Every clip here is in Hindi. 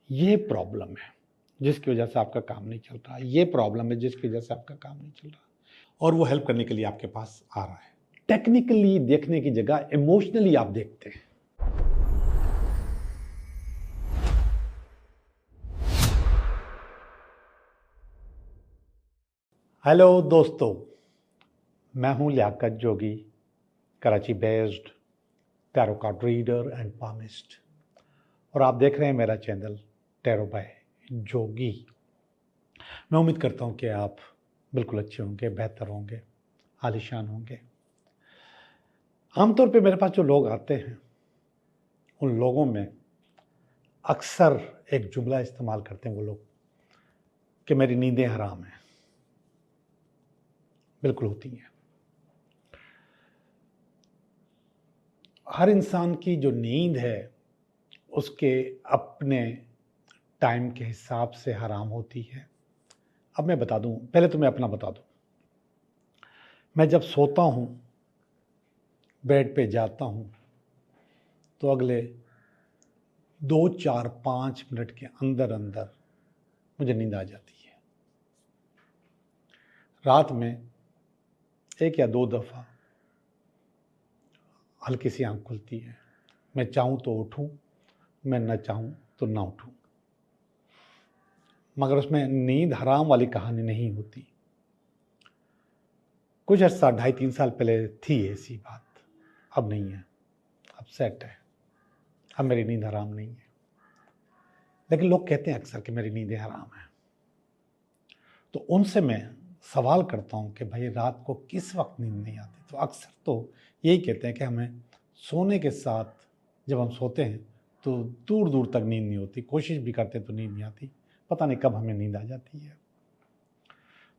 ये प्रॉब्लम है जिसकी वजह से आपका काम नहीं चल रहा, ये प्रॉब्लम है जिसकी वजह से आपका काम नहीं चल रहा, और वो हेल्प करने के लिए आपके पास आ रहा है। टेक्निकली देखने की जगह इमोशनली आप देखते हैं। हेलो दोस्तों, मैं हूं Liaquat Jogi, Karachi based tarot card reader and palmist, और आप देख रहे हैं मेरा चैनल टैरो बाय जोगी। मैं उम्मीद करता हूं कि आप बिल्कुल अच्छे होंगे, बेहतर होंगे, आलीशान होंगे। आमतौर पे मेरे पास जो लोग आते हैं उन लोगों में अक्सर एक जुमला इस्तेमाल करते हैं वो लोग कि मेरी नींदें हराम हैं। बिल्कुल होती हैं। हर इंसान की जो नींद है उसके अपने टाइम के हिसाब से हराम होती है। अब मैं बता दूं, पहले तो मैं अपना बता दूं। मैं जब सोता हूं, बेड पे जाता हूं, तो अगले 2, 4, 5 मिनट के अंदर अंदर मुझे नींद आ जाती है। रात में 1 या 2 दफ़ा हल्की सी आंख खुलती है। मैं चाहूं तो उठूं, मैं न चाहूं तो ना उठूं। मगर उसमें नींद हराम वाली कहानी नहीं होती। कुछ अर्सा 2.5-3 साल पहले थी ऐसी बात, अब नहीं है, अब सेट है, अब मेरी नींद हराम नहीं है। लेकिन लोग कहते हैं अक्सर कि मेरी नींदें हराम हैं। तो उनसे मैं सवाल करता हूं कि भाई रात को किस वक्त नींद नहीं आती? तो अक्सर तो यही कहते हैं कि हमें सोने के साथ जब हम सोते हैं तो दूर दूर तक नींद नहीं होती, कोशिश भी करते तो नींद नहीं आती, पता नहीं कब हमें नींद आ जाती है।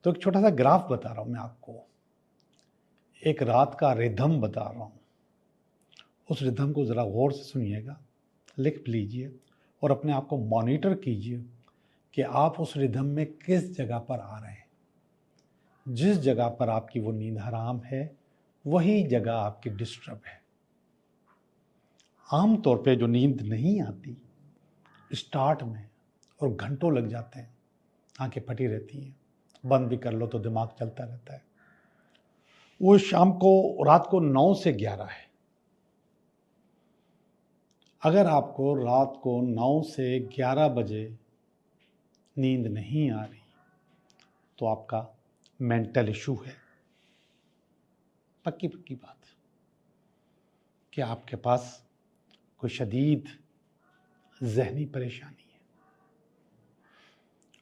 तो एक छोटा सा ग्राफ बता रहा हूं मैं आपको, एक रात का रिदम बता रहा हूं। उस रिदम को ज़रा गौर से सुनिएगा, लिख लीजिए और अपने आप को मॉनिटर कीजिए कि आप उस रिदम में किस जगह पर आ रहे हैं। जिस जगह पर आपकी वो नींद हराम है वही जगह आपकी डिस्टर्ब है। आम तौर पे जो नींद नहीं आती स्टार्ट में और घंटों लग जाते हैं, आंखें फटी रहती हैं, बंद भी कर लो तो दिमाग चलता रहता है, वो शाम को रात को 9 से 11 है। अगर आपको रात को 9 से 11 बजे नींद नहीं आ रही तो आपका मेंटल इशू है। पक्की पक्की बात कि आपके पास कोई शदीद जहनी परेशानी है,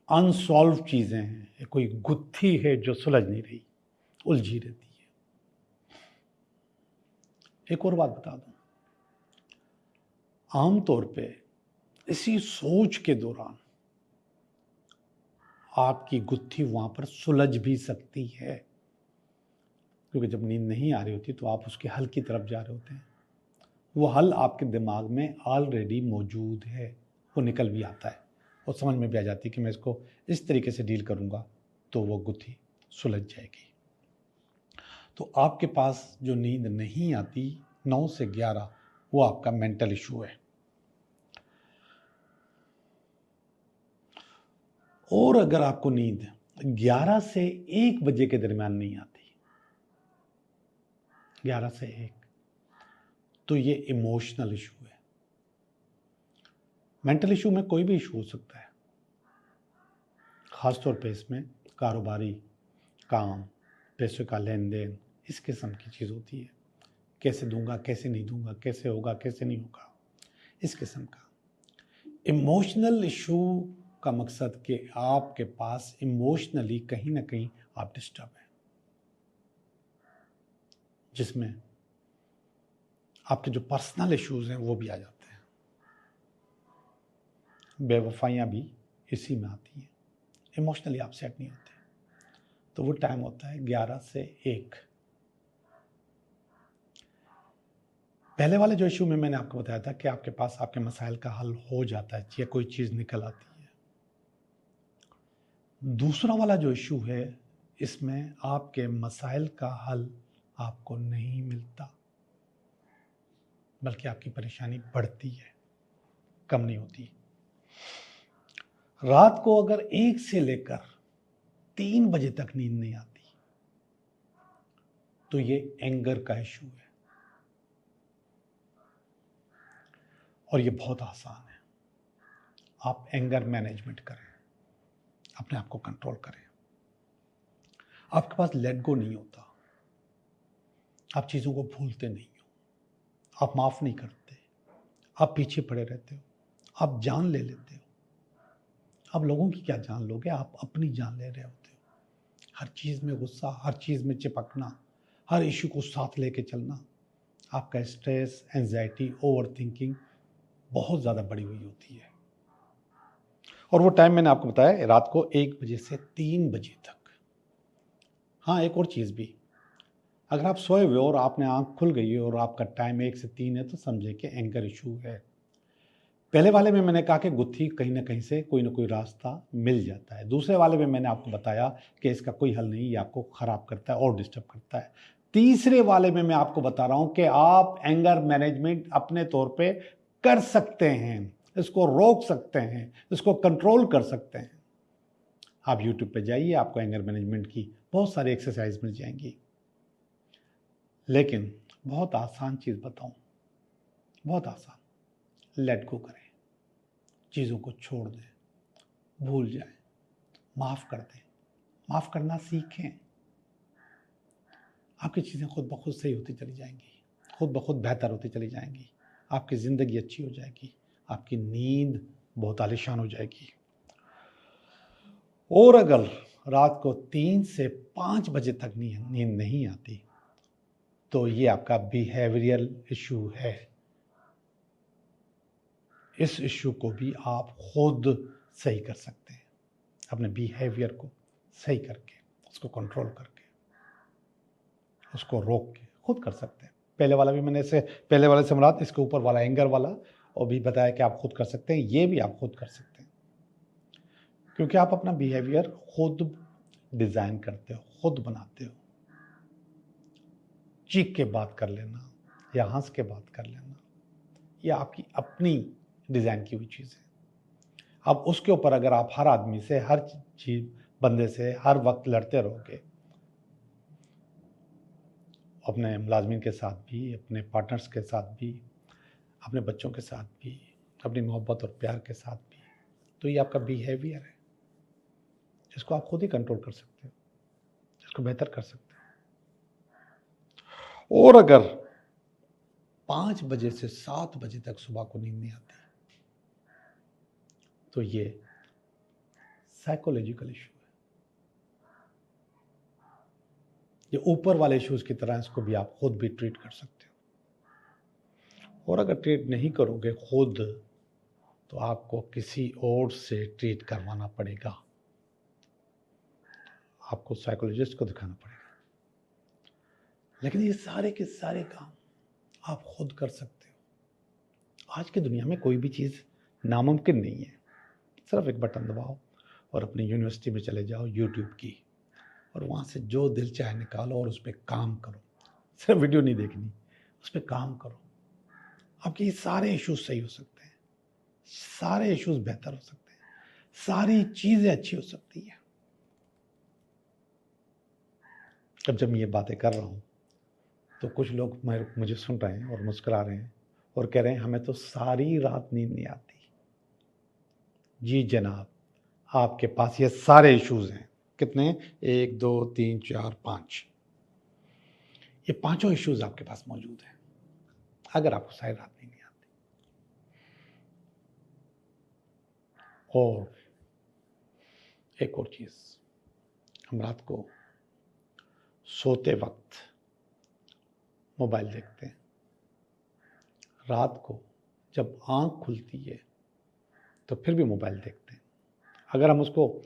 अनसॉल्व चीजें हैं, कोई गुत्थी है जो सुलझ नहीं रही, उलझी रहती है। एक और बात बता दूं, आमतौर पे इसी सोच के दौरान आपकी गुत्थी वहां पर सुलझ भी सकती है, क्योंकि जब नींद नहीं आ रही होती तो आप उसके हल की तरफ जा रहे होते हैं। वो हल आपके दिमाग में ऑलरेडी मौजूद है, वो निकल भी आता है और समझ में भी आ जाती है कि मैं इसको इस तरीके से डील करूंगा तो वो गुत्थी सुलझ जाएगी। तो आपके पास जो नींद नहीं आती 9 से 11, वो आपका मेंटल इशू है। और अगर आपको नींद 11 से 1 बजे के दरमियान नहीं आती, 11 से 1, तो ये इमोशनल इशू है। मेंटल इशू में कोई भी इशू हो सकता है, खासतौर पे इसमें कारोबारी काम, पैसे का लेन देन, इस किस्म की चीज़ होती है। कैसे दूंगा, कैसे नहीं दूंगा, कैसे होगा, कैसे नहीं होगा, इस किस्म का। इमोशनल इशू का मकसद कि आपके पास इमोशनली कहीं ना कहीं आप डिस्टर्ब हैं, जिसमें आपके जो पर्सनल इश्यूज हैं वो भी आ जाते हैं। बेवफाइयाँ भी इसी में आती हैं, इमोशनली आप सेट नहीं होते। तो वो टाइम होता है 11 से 1। पहले वाले जो इशू में मैंने आपको बताया था कि आपके पास आपके मसाइल का हल हो जाता है या कोई चीज़ निकल आती है। दूसरा वाला जो इशू है, इसमें आपके मसाइल का हल आपको नहीं मिलता, बल्कि आपकी परेशानी बढ़ती है, कम नहीं होती। रात को अगर 1 से लेकर 3 बजे तक नींद नहीं आती तो ये एंगर का इशू है। और ये बहुत आसान है। आप एंगर मैनेजमेंट करें, अपने आप को कंट्रोल करें। आपके पास लेट गो नहीं होता, आप चीज़ों को भूलते नहीं हो, आप माफ़ नहीं करते, आप पीछे पड़े रहते हो, आप जान ले लेते हो। आप लोगों की क्या जान लोगे, आप अपनी जान ले रहे होते हो। हर चीज़ में गुस्सा, हर चीज़ में चिपकना, हर इशू को साथ लेके चलना, आपका स्ट्रेस, एंजाइटी, ओवर थिंकिंग बहुत ज़्यादा बढ़ी हुई होती है। और वो टाइम मैंने आपको बताया, रात को 1 बजे से 3 बजे तक। हाँ, एक और चीज़ भी, अगर आप सोए हुए और आपने आँख खुल गई है और आपका टाइम 1 से 3 है तो समझे कि एंगर इशू है। पहले वाले में मैंने कहा कि गुत्थी कहीं ना कहीं से कोई ना कोई रास्ता मिल जाता है। दूसरे वाले में मैंने आपको बताया कि इसका कोई हल नहीं, ये आपको ख़राब करता है और डिस्टर्ब करता है। तीसरे वाले में मैं आपको बता रहा हूँ कि आप एंगर मैनेजमेंट अपने तौर पे कर सकते हैं, इसको रोक सकते हैं, इसको कंट्रोल कर सकते हैं। आप यूट्यूब पे जाइए, आपको एंगर मैनेजमेंट की बहुत सारी एक्सरसाइज मिल जाएंगी। लेकिन बहुत आसान चीज़ बताऊं, बहुत आसान, लेट गो करें, चीज़ों को छोड़ दें, भूल जाएं, माफ़ कर दें, माफ़ करना सीखें। आपकी चीज़ें खुद ब खुद सही होती चली जाएंगी, खुद ब खुद बेहतर होती चली जाएंगी, आपकी ज़िंदगी अच्छी हो जाएगी, आपकी नींद बहुत आलीशान हो जाएगी। और अगर रात को 3 से 5 बजे तक नींद नहीं आती तो ये आपका बिहेवियरल इशू है। इस इशू को भी आप खुद सही कर सकते हैं, अपने बिहेवियर को सही करके, उसको कंट्रोल करके, उसको रोक के खुद कर सकते हैं। पहले वाला भी मैंने पहले वाले से मुराद इसके ऊपर वाला एंगर वाला और भी बताया कि आप खुद कर सकते हैं, ये भी आप खुद कर सकते हैं, क्योंकि आप अपना बिहेवियर खुद डिज़ाइन करते हो, खुद बनाते हो। चीख के बात कर लेना या हंस के बात कर लेना, ये आपकी अपनी डिज़ाइन की हुई चीज़ है। अब उसके ऊपर अगर आप हर आदमी से, हर चीज बंदे से हर वक्त लड़ते रहोगे, अपने मुलाजमीन के साथ भी, अपने पार्टनर्स के साथ भी, अपने बच्चों के साथ भी, अपनी मोहब्बत और प्यार के साथ भी, तो ये आपका बिहेवियर है जिसको आप खुद ही कंट्रोल कर सकते हो, जिसको बेहतर कर सकते हो। और अगर 5 बजे से 7 बजे तक सुबह को नींद नहीं आती तो ये साइकोलॉजिकल इशू है। ये ऊपर वाले इश्यूज की तरह इसको भी आप खुद भी ट्रीट कर सकते हो। और अगर ट्रीट नहीं करोगे खुद तो आपको किसी और से ट्रीट करवाना पड़ेगा, आपको साइकोलॉजिस्ट को दिखाना पड़ेगा। लेकिन ये सारे के सारे काम आप खुद कर सकते हो। आज की दुनिया में कोई भी चीज़ नामुमकिन नहीं है। सिर्फ एक बटन दबाओ और अपनी यूनिवर्सिटी में चले जाओ यूट्यूब की, और वहाँ से जो दिल चाहे निकालो और उस पर काम करो। सिर्फ वीडियो नहीं देखनी, उस पर काम करो। आपके ये सारे इश्यूज सही हो सकते हैं, सारे इश्यूज बेहतर हो सकते हैं, सारी चीज़ें अच्छी हो सकती हैं। जब मैं ये बातें कर रहा हूँ तो कुछ लोग मुझे सुन रहे हैं और मुस्कुरा रहे हैं और कह रहे हैं हमें तो सारी रात नींद नहीं आती। जी जनाब, आपके पास ये सारे इश्यूज हैं। कितने? 1 2 3 4 5, ये पांचों इश्यूज आपके पास मौजूद हैं अगर आपको सारी रात नींद नहीं आती। और एक और चीज, हम रात को सोते वक्त मोबाइल देखते हैं। रात को जब आंख खुलती है तो फिर भी मोबाइल देखते हैं। अगर हम उसको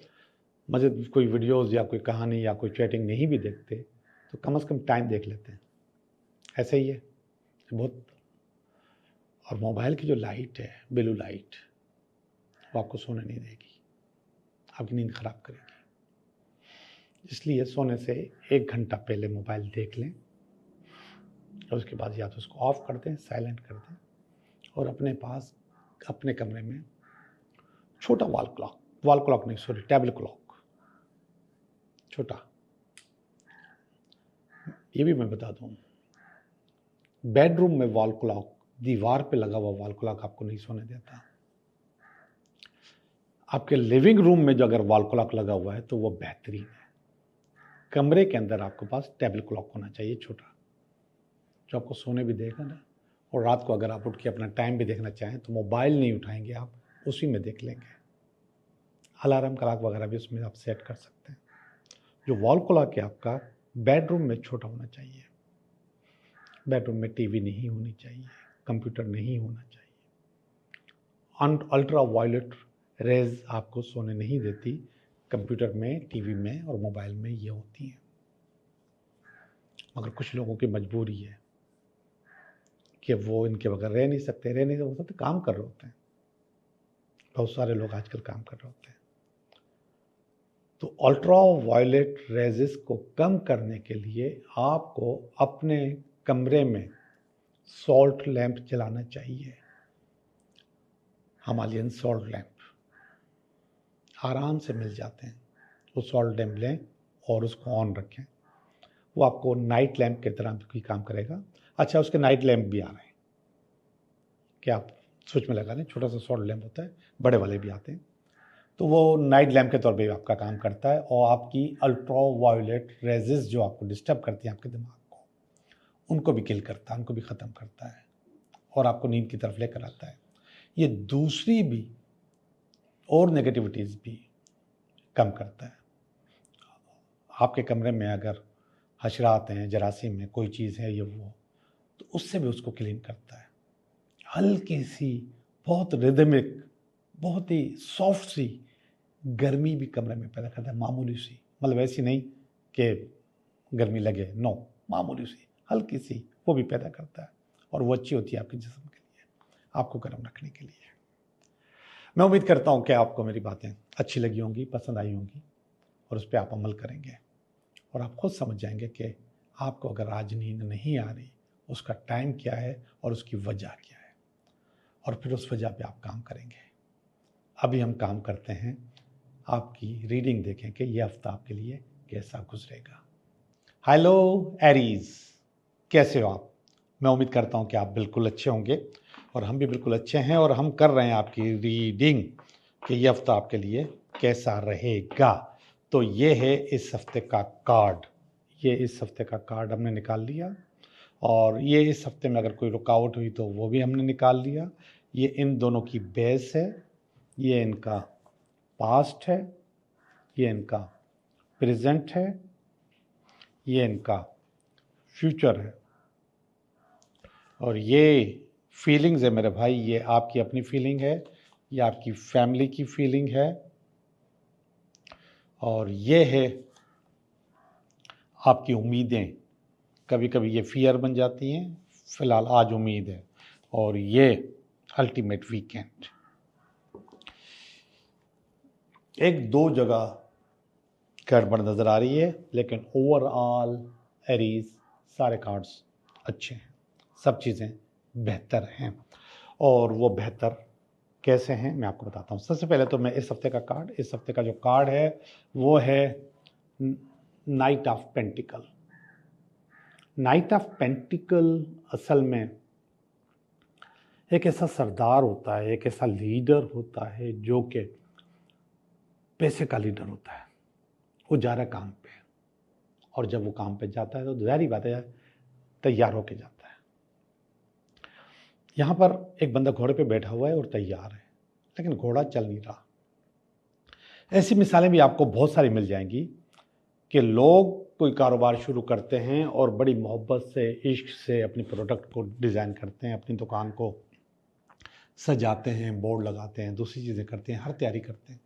मज़े कोई वीडियोस या कोई कहानी या कोई चैटिंग नहीं भी देखते तो कम से कम टाइम देख लेते हैं। ऐसे ही है बहुत। और मोबाइल की जो लाइट है, ब्लू लाइट, वो आपको सोने नहीं देगी, आपकी नींद खराब करेगी। इसलिए सोने से 1 घंटा पहले मोबाइल देख लें और उसके बाद या तो उसको ऑफ कर दें, साइलेंट कर दें, और अपने पास अपने कमरे में छोटा वॉल क्लॉक वॉल क्लॉक नहीं, सॉरी, टेबल क्लॉक, छोटा। ये भी मैं बता दूं, बेडरूम में वॉल क्लॉक, दीवार पे लगा हुआ वॉल क्लॉक आपको नहीं सोने देता। आपके लिविंग रूम में जो अगर वॉल क्लॉक लगा हुआ है तो वो बेहतरीन है। कमरे के अंदर आपके पास टेबल क्लॉक होना चाहिए, छोटा, जो आपको सोने भी देगा ना। और रात को अगर आप उठ के अपना टाइम भी देखना चाहें तो मोबाइल नहीं उठाएंगे आप, उसी में देख लेंगे। अलार्म क्लॉक वगैरह भी उसमें आप सेट कर सकते हैं। जो वॉल क्लॉक है आपका बेडरूम में छोटा होना चाहिए। बेडरूम में टीवी नहीं होनी चाहिए, कंप्यूटर नहीं होना चाहिए। अल्ट्रा वायलेट रेज आपको सोने नहीं देती। कंप्यूटर में, टीवी में और मोबाइल में ये होती हैं। मगर कुछ लोगों की मजबूरी है कि वो इनके बगैर रह नहीं सकते, काम कर रहे होते हैं। बहुत सारे लोग आजकल काम कर रहे होते हैं। तो अल्ट्रा वायलेट रेजेस को कम करने के लिए आपको अपने कमरे में सॉल्ट लैंप जलाना चाहिए। हिमालयन सॉल्ट लैंप आराम से मिल जाते हैं। वो सॉल्ट लैंप लें और उसको ऑन रखें। वो आपको नाइट लैंप की तरह भी काम करेगा। अच्छा, उसके नाइट लैंप भी आ रहे हैं कि आप स्विच में लगा लें। छोटा सा सॉल्ट लैंप होता है, बड़े वाले भी आते हैं। तो वो नाइट लैंप के तौर पे आपका काम करता है और आपकी अल्ट्रा वायलेट रेजेस जो आपको डिस्टर्ब करती हैं आपके दिमाग को, उनको भी किल करता है, उनको भी ख़त्म करता है और आपको नींद की तरफ लेकर आता है। ये दूसरी भी और नेगेटिविटीज़ भी कम करता है। आपके कमरे में अगर हशरात हैं, जरासीम में कोई चीज़ है ये वो, तो उससे भी उसको क्लीन करता है। हल्की सी, बहुत रिदमिक, बहुत ही सॉफ्ट सी गर्मी भी कमरे में पैदा करता है। मामूली सी, मतलब ऐसी नहीं कि गर्मी लगे, नो, मामूली सी, हल्की सी वो भी पैदा करता है और वो अच्छी होती है आपके जिस्म के लिए, आपको गर्म रखने के लिए। मैं उम्मीद करता हूँ कि आपको मेरी बातें अच्छी लगी होंगी, पसंद आई होंगी और उस पर आप अमल करेंगे और आप खुद समझ जाएंगे कि आपको अगर आज नींद नहीं आ रही, उसका टाइम क्या है और उसकी वजह क्या है, और फिर उस वजह पे आप काम करेंगे। अभी हम काम करते हैं, आपकी रीडिंग देखें कि यह हफ्ता आपके लिए कैसा गुजरेगा। हेलो एरीज, कैसे हो आप? मैं उम्मीद करता हूं कि आप बिल्कुल अच्छे होंगे और हम भी बिल्कुल अच्छे हैं और हम कर रहे हैं आपकी रीडिंग कि यह हफ्ता आपके लिए कैसा रहेगा। तो ये है इस हफ्ते का कार्ड। ये इस हफ्ते का कार्ड हमने निकाल लिया और ये इस हफ्ते में अगर कोई रुकावट हुई तो वो भी हमने निकाल लिया। ये इन दोनों की बेस है, ये इनका पास्ट है, ये इनका प्रेजेंट है, ये इनका फ्यूचर है और ये फीलिंग्स है मेरे भाई। ये आपकी अपनी फीलिंग है, ये आपकी फैमिली की फीलिंग है और ये है आपकी उम्मीदें। कभी कभी ये फियर बन जाती हैं, फिलहाल आज उम्मीद है। और ये अल्टीमेट वीकेंड। एक दो जगह गड़बड़ नज़र आ रही है, लेकिन ओवरऑल एरीज सारे कार्ड्स अच्छे हैं, सब चीज़ें बेहतर हैं। और वो बेहतर कैसे हैं मैं आपको बताता हूँ। सबसे पहले तो मैं इस हफ्ते का कार्ड, इस हफ्ते का जो कार्ड है वो है night of pentacle. Night of pentacle असल में एक ऐसा सरदार होता है, एक ऐसा लीडर होता है जो कि पैसे का लीडर होता है। वो जा रहा है काम पे और जब वो काम पे जाता है तो ज़ाहिर बात है तैयार होके जाता है। यहाँ पर एक बंदा घोड़े पे बैठा हुआ है और तैयार है, लेकिन घोड़ा चल नहीं रहा। ऐसी मिसालें भी आपको बहुत सारी मिल जाएंगी कि लोग कोई कारोबार शुरू करते हैं और बड़ी मोहब्बत से, इश्क से अपनी प्रोडक्ट को डिज़ाइन करते हैं, अपनी दुकान को सजाते हैं, बोर्ड लगाते हैं, दूसरी चीज़ें करते हैं, हर तैयारी करते हैं,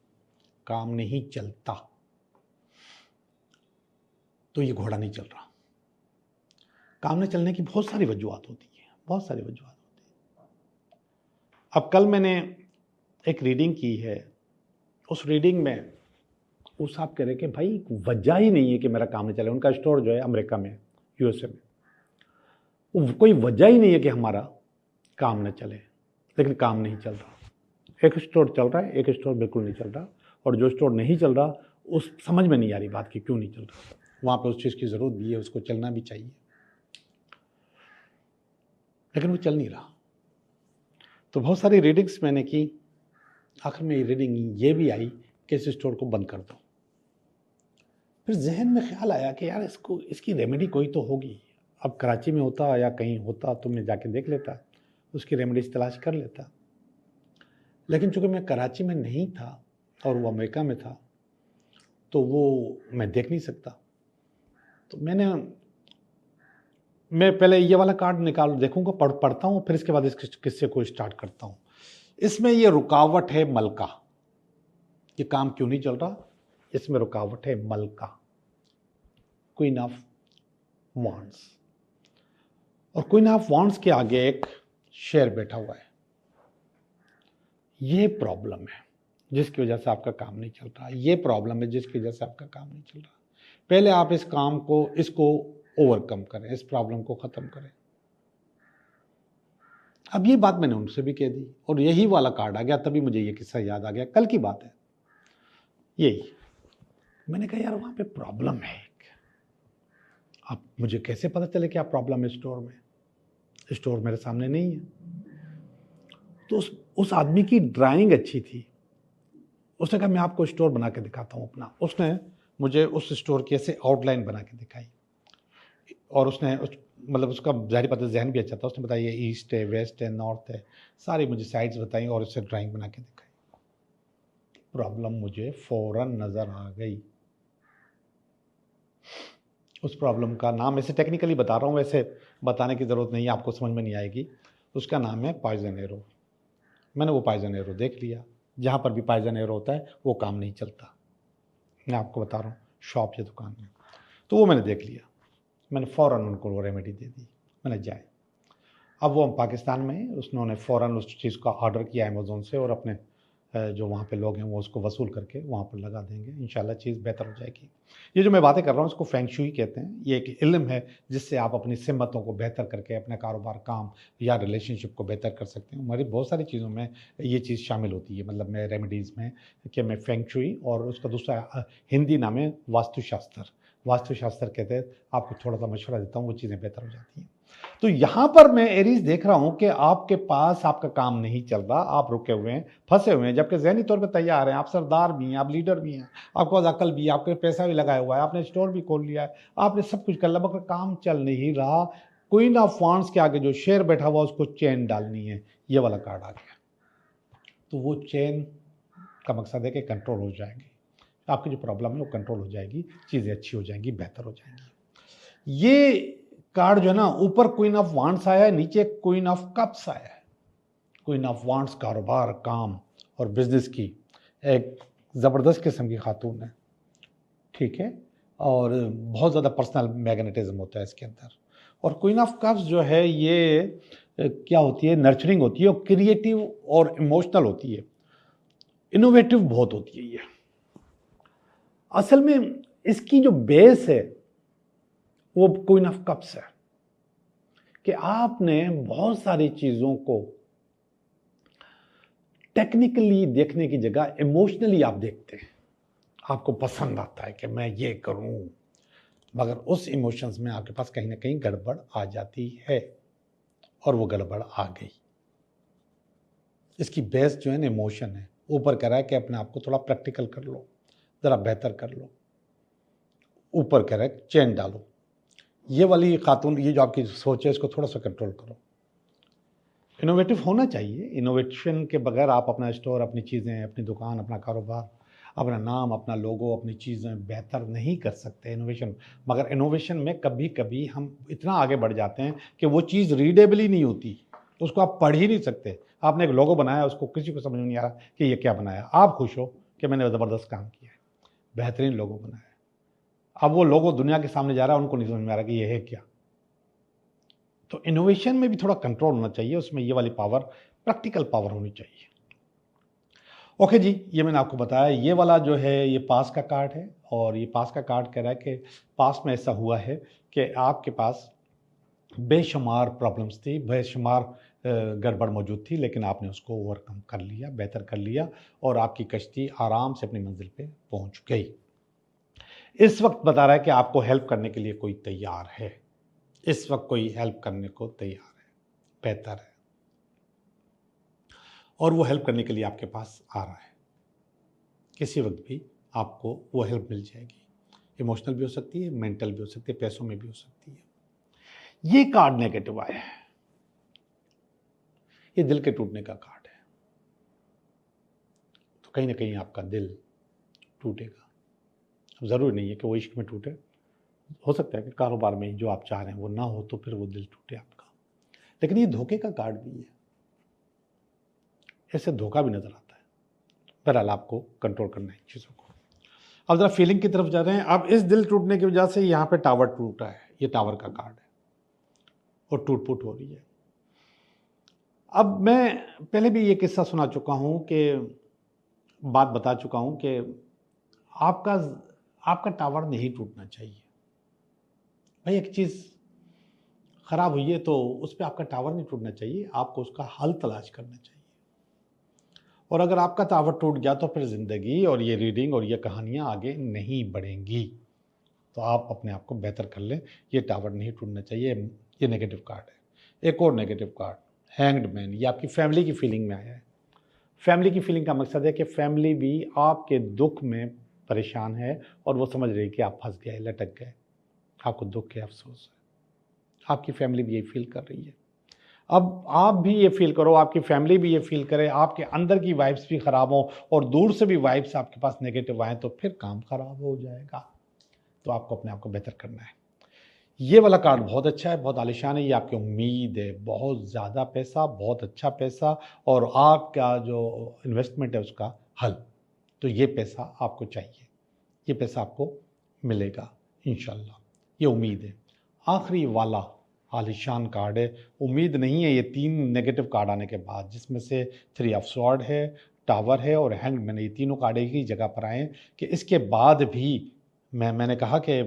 काम नहीं चलता। तो ये घोड़ा नहीं चल रहा। काम न चलने की बहुत सारी वजूहत होती हैं, बहुत सारी वजूहत होती हैं। अब कल मैंने एक रीडिंग की है, उस रीडिंग में वो साहब कह रहे कि भाई वजह ही नहीं है कि मेरा काम नहीं चले। उनका स्टोर जो है अमेरिका में, यूएसए में, वो कोई वजह ही नहीं है कि हमारा काम न चले, लेकिन काम नहीं चल रहा। एक स्टोर चल रहा है, एक स्टोर बिल्कुल नहीं चल रहा, और जो स्टोर नहीं चल रहा उस समझ में नहीं आ रही बात कि क्यों नहीं चल रहा। वहाँ पे उस चीज़ की ज़रूरत भी है, उसको चलना भी चाहिए, लेकिन वो चल नहीं रहा। तो बहुत सारी रीडिंग्स मैंने की, आखिर में रीडिंग ये भी आई कि इस स्टोर को बंद कर दो। फिर जहन में ख्याल आया कि यार इसकी रेमेडी कोई तो होगी। अब कराची में होता या कहीं होता तो मैं जाके देख लेता, उसकी रेमेडीज तलाश कर लेता, लेकिन चूंकि मैं कराची में नहीं था और वो अमेरिका में था तो वो मैं देख नहीं सकता। तो मैं पहले ये वाला कार्ड निकाल देखूंगा, पढ़ता हूँ, फिर इसके बाद इस किस्से को स्टार्ट करता हूँ। इसमें ये रुकावट है मलका, ये काम क्यों नहीं चल रहा, इसमें रुकावट है मलका, क्वीन ऑफ वॉन्ड्स, और क्वीन ऑफ वॉन्ड्स के आगे एक शेर बैठा हुआ है। ये प्रॉब्लम है जिसकी वजह से आपका काम नहीं चल रहा, ये प्रॉब्लम है जिसकी वजह से आपका काम नहीं चल रहा। पहले आप इस काम को, इसको ओवरकम करें, इस प्रॉब्लम को खत्म करें। अब ये बात मैंने उनसे भी कह दी और यही वाला कार्ड आ गया, तभी मुझे ये किस्सा याद आ गया, कल की बात है यही। मैंने कहा यार वहां पे प्रॉब्लम है एक, अब मुझे कैसे पता चले क्या प्रॉब्लम है स्टोर में, स्टोर मेरे सामने नहीं है। तो उस आदमी की ड्राइंग अच्छी थी, उसने कहा मैं आपको स्टोर बना के दिखाता हूँ अपना। उसने मुझे उस स्टोर की ऐसे आउटलाइन बना के दिखाई, और उसने मतलब उसका जाहिर बात है जहन भी अच्छा था, उसने बताया ये ईस्ट है, वेस्ट है, नॉर्थ है, सारी मुझे साइड्स बताई और उससे ड्राइंग बना के दिखाई। प्रॉब्लम मुझे फौरन नज़र आ गई। उस प्रॉब्लम का नाम, ऐसे टेक्निकली बता रहा हूँ, वैसे बताने की ज़रूरत नहीं है, आपको समझ में नहीं आएगी। उसका नाम है पॉइजन एरो। मैंने वो पॉइजन एरो देख लिया, जहाँ पर भी पॉइजन एरो होता है वो काम नहीं चलता, मैं आपको बता रहा हूँ, शॉप या दुकान में। तो वो मैंने देख लिया, मैंने फ़ौरन उनको वो रेमेडी दे दी, मैंने जाए। अब वो पाकिस्तान में, उसने फ़ौरन उस चीज़ का ऑर्डर किया अमेज़ोन से, और अपने जो वहाँ पे लोग हैं वो उसको वसूल करके वहाँ पर लगा देंगे, इंशाल्लाह चीज़ बेहतर हो जाएगी। ये जो मैं बातें कर रहा हूँ इसको फेंग शुई कहते हैं। ये एक इल्म है जिससे आप अपनी सिमतों को बेहतर करके अपना कारोबार, काम या रिलेशनशिप को बेहतर कर सकते हैं। हमारी बहुत सारी चीज़ों में ये चीज़ शामिल होती है, मतलब मैं रेमेडीज़ में कि मैं फेंग शुई, और उसका दूसरा हिंदी नाम है वास्तुशास्त्र। वास्तुशास्त्र के तहत आपको थोड़ा सा मशवरा देता हूँ, वो चीज़ें बेहतर हो जाती हैं। तो यहाँ पर मैं एरीज देख रहा हूँ कि आपके पास आपका काम नहीं चल रहा, आप रुके हुए हैं, फंसे हुए हैं, जबकि ज़हनी तौर पे तैयार हैं, आप सरदार भी हैं, आप लीडर भी हैं, आपके पास अकल भी है, आपके पैसा भी लगाया हुआ है, आपने स्टोर भी खोल लिया है, आपने सब कुछ कर लिया, मगर काम चल नहीं रहा। क्वीन ऑफ वॉन्ड्स के आगे जो शेर बैठा हुआ उसको चेन डालनी है, ये वाला कार्ड आ गया। तो वो चेन का मकसद है कि कंट्रोल हो जाएंगे, आपकी जो प्रॉब्लम है वो कंट्रोल हो जाएगी, चीज़ें अच्छी हो जाएंगी, बेहतर हो जाएंगी। ये कार्ड जो है ना, ऊपर क्वीन ऑफ वांड्स आया है, नीचे क्वीन ऑफ कप्स आया है। क्वीन ऑफ वांड्स कारोबार, काम और बिजनेस की एक ज़बरदस्त किस्म की खातून है, ठीक है, और बहुत ज़्यादा पर्सनल मैग्नेटिज्म होता है इसके अंदर। और क्वीन ऑफ कप्स जो है ये क्या होती है, नर्चरिंग होती है, और क्रिएटिव और इमोशनल होती है, इनोवेटिव बहुत होती है। ये असल में इसकी जो बेस है वो क्वीन ऑफ कप्स है, कि आपने बहुत सारी चीजों को टेक्निकली देखने की जगह इमोशनली आप देखते हैं, आपको पसंद आता है कि मैं ये करूं, मगर उस इमोशंस में आपके पास कहीं ना कहीं गड़बड़ आ जाती है, और वो गड़बड़ आ गई। इसकी बेस जो है ना इमोशन है। ऊपर कह रहा है कि अपने आप को थोड़ा प्रैक्टिकल कर लो, जरा बेहतर कर लो, ऊपर कह रहा है चेन डालो। ये वाली खातून, ये जो आपकी सोच है इसको थोड़ा सा कंट्रोल करो। इनोवेटिव होना चाहिए, इनोवेशन के बगैर आप अपना स्टोर, अपनी चीज़ें, अपनी दुकान, अपना कारोबार, अपना नाम, अपना लोगो, अपनी चीज़ें बेहतर नहीं कर सकते इनोवेशन। मगर इनोवेशन में कभी कभी हम इतना आगे बढ़ जाते हैं कि वो चीज़ रीडेबल ही नहीं होती, उसको आप पढ़ ही नहीं सकते। आपने एक लोगो बनाया, उसको किसी को समझ में नहीं आ रहा कि ये क्या बनाया, आप खुश हो कि मैंने ज़बरदस्त काम किया है, बेहतरीन लोगो बनाया। अब वो लोगो दुनिया के सामने जा रहा है, उनको नहीं समझ में आ रहा कि ये है क्या। तो इनोवेशन में भी थोड़ा कंट्रोल होना चाहिए, उसमें ये वाली पावर, प्रैक्टिकल पावर होनी चाहिए। ओके जी, ये मैंने आपको बताया। ये वाला जो है ये पास का कार्ड है, और ये पास का कार्ड कह रहा है कि पास में ऐसा हुआ है कि आपके पास बेशुमार प्रॉब्लम्स थी, बेशुमार गड़बड़ मौजूद थी, लेकिन आपने उसको ओवरकम कर लिया, बेहतर कर लिया और आपकी कश्ती आराम से अपनी मंजिल पे पहुंच गई। इस वक्त बता रहा है कि आपको हेल्प करने के लिए कोई तैयार है, इस वक्त कोई हेल्प करने को तैयार है, बेहतर है, और वो हेल्प करने के लिए आपके पास आ रहा है। किसी वक्त भी आपको वो हेल्प मिल जाएगी। इमोशनल भी हो सकती है, मेंटल भी हो सकती है, पैसों में भी हो सकती है। ये कार्ड नेगेटिव आया है, ये दिल के टूटने का कार्ड है। तो कहीं ना कहीं आपका दिल टूटेगा। अब ज़रूरी नहीं है कि वो इश्क में टूटे, हो सकता है कि कारोबार में जो आप चाह रहे हैं वो ना हो तो फिर वो दिल टूटे आपका। लेकिन ये धोखे का कार्ड भी है, ऐसे धोखा भी नजर आता है। बहरहाल आपको कंट्रोल करना है चीज़ों को। अब जरा फीलिंग की तरफ जा रहे हैं। अब इस दिल टूटने की वजह से यहाँ पे टावर टूटा है, ये टावर का कार्ड है और टूट फूट हो रही है। अब मैं पहले भी ये किस्सा सुना चुका हूँ, कि बात बता चुका हूँ कि आपका टावर नहीं टूटना चाहिए। भाई एक चीज़ ख़राब हुई है तो उस पर आपका टावर नहीं टूटना चाहिए, आपको उसका हल तलाश करना चाहिए। और अगर आपका टावर टूट गया तो फिर ज़िंदगी और ये रीडिंग और ये कहानियाँ आगे नहीं बढ़ेंगी। तो आप अपने आप को बेहतर कर लें, ये टावर नहीं टूटना चाहिए। ये नेगेटिव कार्ड है। एक और नेगेटिव कार्ड, हैंग्ड मैन, ये आपकी फैमिली की फीलिंग में आया है। फैमिली की फीलिंग का मकसद है कि फैमिली भी आपके दुख में परेशान है और वो समझ रही है कि आप फंस गए, लटक गए, आपको दुख है, अफसोस है। आपकी फैमिली भी यही फील कर रही है। अब आप भी ये फील करो, आपकी फैमिली भी ये फील करे, आपके अंदर की वाइब्स भी ख़राब हो और दूर से भी वाइब्स आपके पास नेगेटिव आए, तो फिर काम ख़राब हो जाएगा। तो आपको अपने आप को बेहतर करना है। ये वाला कार्ड बहुत अच्छा है, बहुत आलिशान है। ये आपकी उम्मीद है, बहुत ज़्यादा पैसा, बहुत अच्छा पैसा और आपका जो इन्वेस्टमेंट है उसका हल। तो ये पैसा आपको चाहिए, ये पैसा आपको मिलेगा इंशाल्लाह, ये उम्मीद है। आखिरी वाला आलिशान कार्ड है, उम्मीद नहीं है। ये 3 नेगेटिव कार्ड आने के बाद, जिसमें से 3 ऑफ स्वॉर्ड है, टावर है और हैंग मैन, ये तीनों कार्ड एक ही जगह पर आए कि इसके बाद भी मैंने कहा कि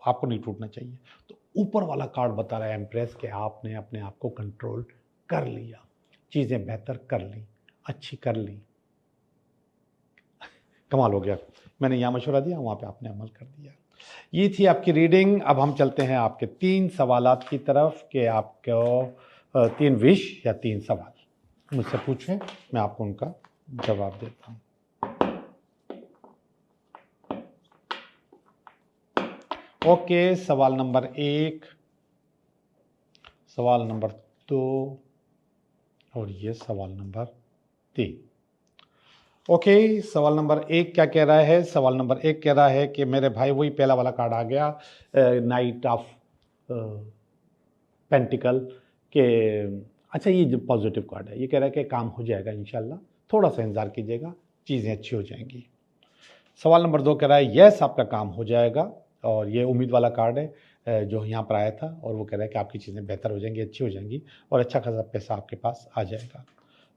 आपको नहीं टूटना चाहिए। तो ऊपर वाला कार्ड बता रहा है एम्प्रेस कि आपने अपने आप को कंट्रोल कर लिया, चीज़ें बेहतर कर ली, अच्छी कर ली। कमाल हो गया। मैंने यहाँ मशवरा दिया, वहाँ पे आपने अमल कर दिया। ये थी आपकी रीडिंग। अब हम चलते हैं आपके 3 सवालात की तरफ कि आपको 3 विश या 3 सवाल मुझसे पूछें, मैं आपको उनका जवाब देता हूँ। ओके, सवाल नंबर 1, सवाल नंबर 2 और ये सवाल नंबर 3। ओके, सवाल नंबर 1 क्या कह रहा है? सवाल नंबर 1 कह रहा है कि मेरे भाई, वही पहला वाला कार्ड आ गया, नाइट ऑफ पेंटिकल के। अच्छा, ये जो पॉजिटिव कार्ड है, ये कह रहा है कि काम हो जाएगा इंशाल्लाह, थोड़ा सा इंतज़ार कीजिएगा, चीज़ें अच्छी हो जाएंगी। सवाल नंबर 2 कह रहा है यस, आपका काम हो जाएगा, और ये उम्मीद वाला कार्ड है जो यहाँ पर आया था, और वो कह रहा है कि आपकी चीज़ें बेहतर हो जाएंगी, अच्छी हो जाएंगी और अच्छा खासा पैसा आपके पास आ जाएगा।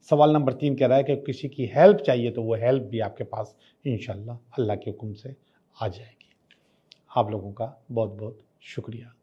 सवाल नंबर 3 कह रहा है कि किसी की हेल्प चाहिए तो वो हेल्प भी आपके पास इंशाल्लाह अल्लाह के हुक्म से आ जाएगी। आप लोगों का बहुत बहुत शुक्रिया।